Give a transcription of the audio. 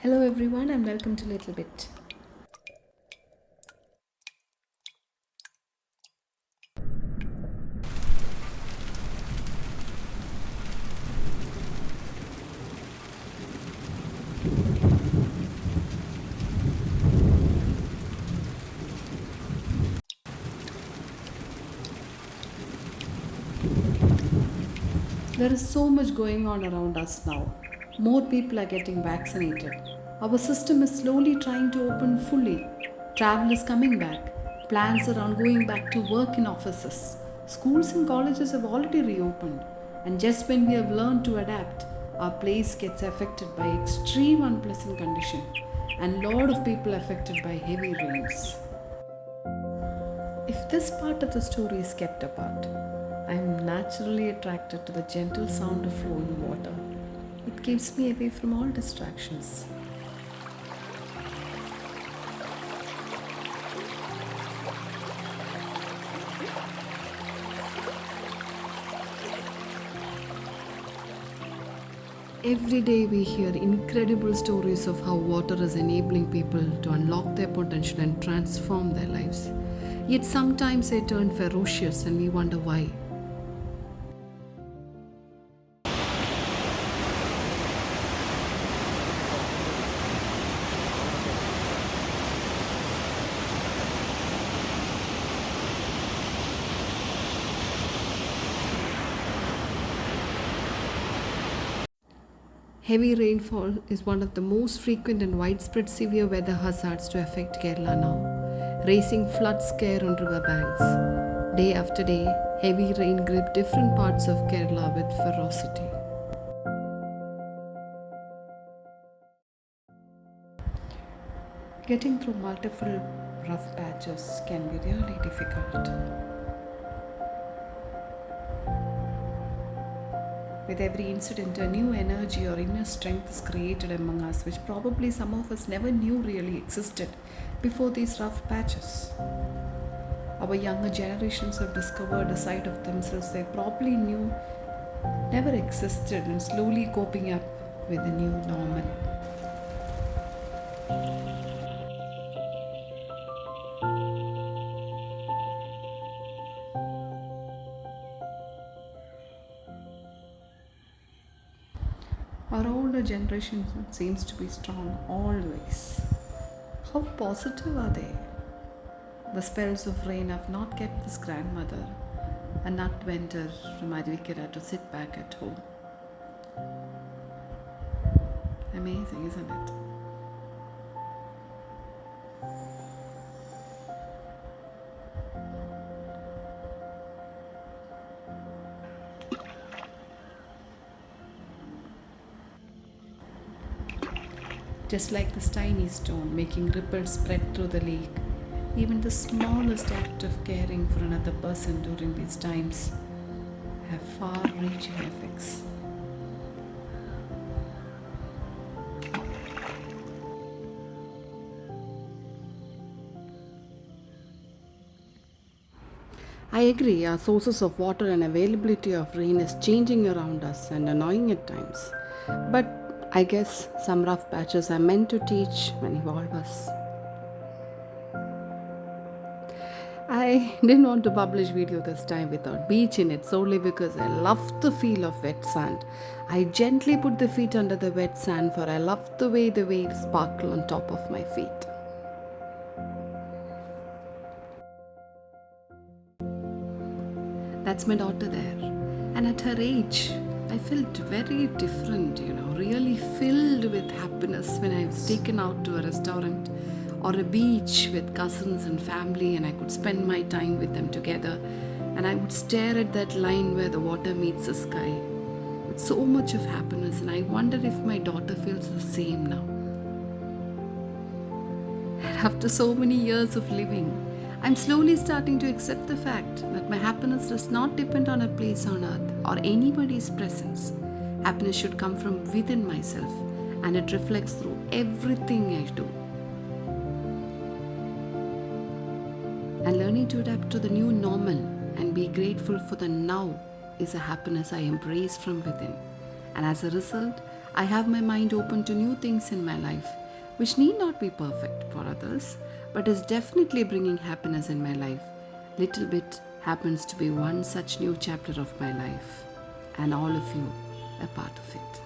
Hello everyone and welcome to Little Bit. There is so much going on around us now. More people are getting vaccinated. Our system is slowly trying to open fully. Travel is coming back. Plans are on going back to work in offices. Schools and colleges have already reopened. And just when we have learned to adapt, our place gets affected by extreme unpleasant condition and lot of people affected by heavy rains. If this part of the story is kept apart, I am naturally attracted to the gentle sound of flowing water. It keeps me away from all distractions. Every day we hear incredible stories of how water is enabling people to unlock their potential and transform their lives. Yet sometimes they turn ferocious and we wonder why. Heavy rainfall is one of the most frequent and widespread severe weather hazards to affect Kerala now, raising flood scare on river banks. Day after day, heavy rain gripped different parts of Kerala with ferocity. Getting through multiple rough patches can be really difficult. With every incident, a new energy or inner strength is created among us, which probably some of us never knew really existed before these rough patches. Our younger generations have discovered a side of themselves they probably knew never existed and slowly coping up with the new normal. Our older generation seems to be strong always. How positive are they? The spells of rain have not kept this grandmother, a nut vendor from Advikara, to sit back at home. Amazing, isn't it? Just like this tiny stone making ripples spread through the lake, even the smallest act of caring for another person during these times have far-reaching effects. I agree, our sources of water and availability of rain is changing around us and annoying at times. But I guess some rough patches are meant to teach and evolve us. I didn't want to publish video this time without beach in it solely because I love the feel of wet sand. I gently put the feet under the wet sand for I love the way the waves sparkle on top of my feet. That's my daughter there. And at her age, I felt very different, really filled with happiness when I was taken out to a restaurant or a beach with cousins and family and I could spend my time with them together. And I would stare at that line where the water meets the sky with so much of happiness, and I wonder if my daughter feels the same now. And after so many years of living, I'm slowly starting to accept the fact that my happiness does not depend on a place on earth or anybody's presence. Happiness should come from within myself and it reflects through everything I do. And learning to adapt to the new normal and be grateful for the now is a happiness I embrace from within. And as a result, I have my mind open to new things in my life, which need not be perfect for others, but is definitely bringing happiness in my life. Little bit happens to be one such new chapter of my life, and all of you a part of it.